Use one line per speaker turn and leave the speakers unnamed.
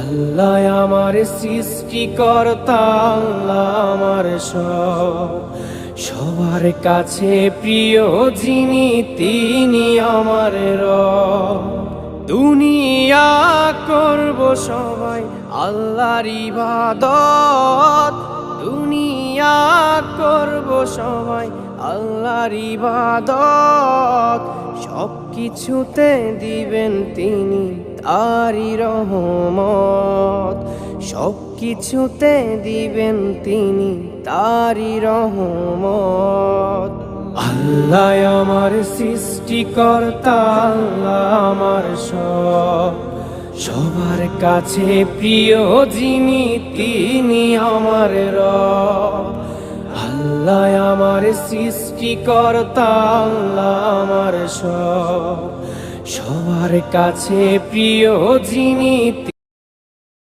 আল্লাহ আমার সৃষ্টিকর্তা, আল্লাহ আমার সব, সবার কাছে প্রিয় যিনি তিনি আমার রব। দুনিয়া করব সবাই আল্লাহর ইবাদত, দুনিয়া করব সবাই আল্লাহর ইবাদত, সব কিছুতে দিবেন তিনি তারি রহমত, সব কিছুতে দিবেন তিনি তারি রহমত। আল্লাহ আমার সৃষ্টিকর্তা, আল্লাহ আমার সব, সবার কাছে প্রিয় যিনি তিনি আমার রব। আল্লাহ আমার সৃষ্টিকর্তা, আল্লাহ আমার সব, সবার কাছে প্রিয় যিনি